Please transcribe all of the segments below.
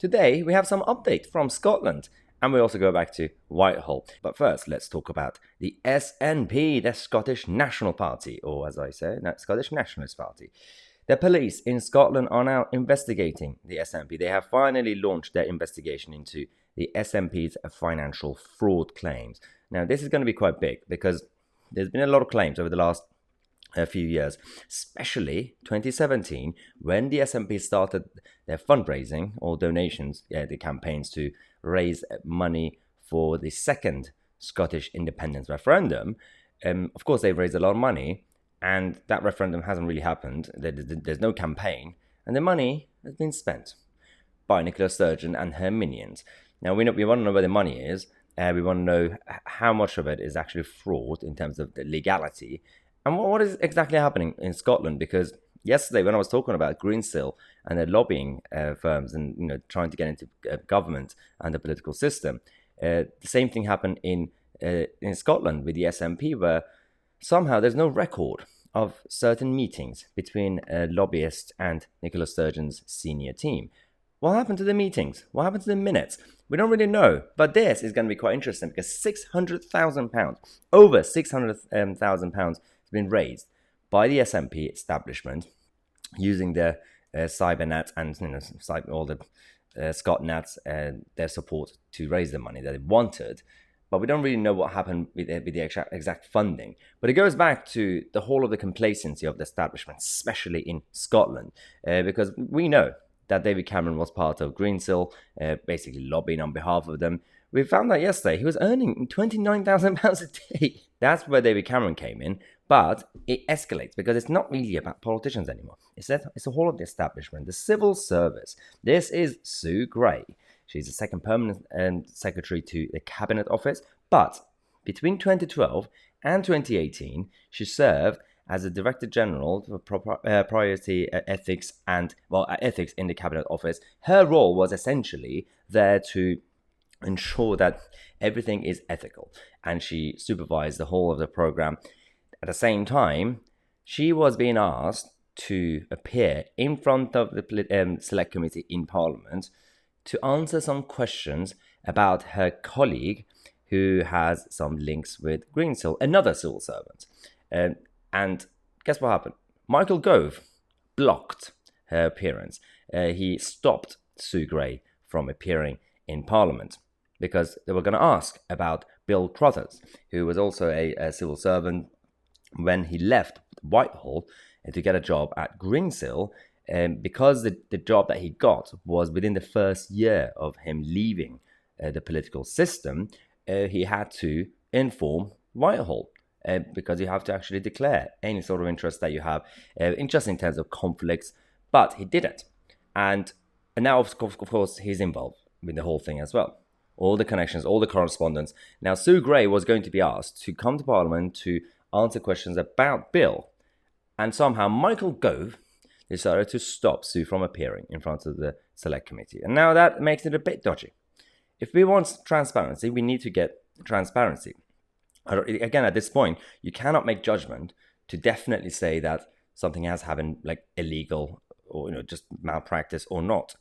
today we have some update from Scotland. And we also go back to Whitehall. But first, let's talk about the SNP, the Scottish National Party, or as I say, Scottish Nationalist Party. The police in Scotland are now investigating the SNP. They have finally launched their investigation into the SNP's financial fraud claims. Now, this is going to be quite big because there's been a lot of claims over the last few years, especially 2017, when the SNP started their fundraising or donations, the campaigns to raise money for the second Scottish independence referendum. Of course, they've raised a lot of money, and that referendum hasn't really happened. There's no campaign, and the money has been spent by Nicola Sturgeon and her minions. Now, we want to know where the money is. We want to know how much of it is actually fraud in terms of the legality, and what is exactly happening in Scotland. Because yesterday, when I was talking about Greensill and their lobbying firms and trying to get into government and the political system, the same thing happened in Scotland with the SNP, where somehow there's no record of certain meetings between a lobbyist and Nicola Sturgeon's senior team. What happened to the meetings? What happened to the minutes? We don't really know. But this is going to be quite interesting because £600,000, over £600,000 has been raised by the SNP establishment using their cybernet and all the Scotnets and their support to raise the money that they wanted. But we don't really know what happened with the exact funding. But it goes back to the whole of the complacency of the establishment, especially in Scotland, because we know that David Cameron was part of Greensill, basically lobbying on behalf of them. We found out yesterday he was earning £29,000 a day. That's where David Cameron came in. But it escalates because it's not really about politicians anymore. It's the whole of the establishment, the civil service. This is Sue Gray. She's the second permanent secretary to the Cabinet Office. But between 2012 and 2018, she served as the Director General for Priority Ethics Ethics in the Cabinet Office. Her role was essentially there to ensure that everything is ethical, and she supervised the whole of the program. At the same time, she was being asked to appear in front of the Select Committee in Parliament to answer some questions about her colleague who has some links with Greensill, another civil servant. And guess what happened? Michael Gove blocked her appearance. He stopped Sue Gray from appearing in Parliament because they were going to ask about Bill Crothers, who was also a civil servant when he left Whitehall to get a job at Greensill. Because the job that he got was within the first year of him leaving the political system, he had to inform Whitehall. Because you have to actually declare any sort of interest that you have, just in terms of conflicts. But he didn't. And now, of course, he's involved with the whole thing as well. All the connections, all the correspondence. Now, Sue Gray was going to be asked to come to Parliament to answer questions about Bill. And somehow Michael Gove decided to stop Sue from appearing in front of the Select Committee. And now that makes it a bit dodgy. If we want transparency, we need to get transparency. Again, at this point, you cannot make judgment to definitely say that something has happened, like illegal or just malpractice or not.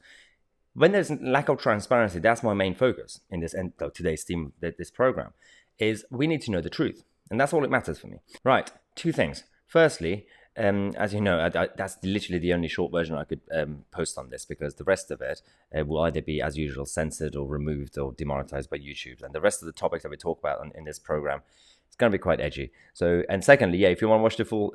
When there's lack of transparency, that's my main focus in this today's theme, this program, is we need to know the truth. And that's all that matters for me. Right, two things. Firstly, as you know, that's literally the only short version I could post on this, because the rest of it will either be, as usual, censored or removed or demonetized by YouTube. And the rest of the topics that we talk about in this program, it's going to be quite edgy. So, and secondly, if you want to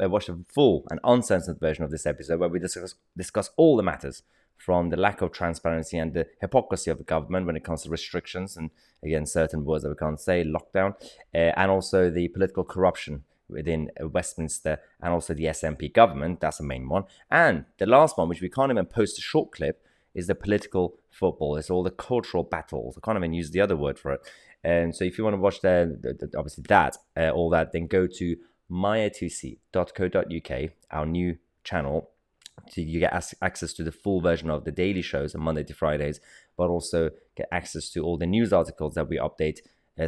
watch the full and uncensored version of this episode, where we discuss all the matters from the lack of transparency and the hypocrisy of the government when it comes to restrictions and, again, certain words that we can't say, lockdown, and also the political corruption within Westminster and also the SNP government. That's the main one. And the last one, which we can't even post a short clip, is the political football. It's all the cultural battles. I can't even use the other word for it. And so if you want to watch obviously all that, then go to myatousi.co.uk, our new channel. So you get access to the full version of the daily shows on Monday to Fridays, but also get access to all the news articles that we update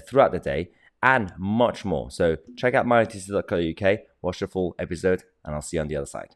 throughout the day, and much more. So check out myatousi.co.uk, watch the full episode, and I'll see you on the other side.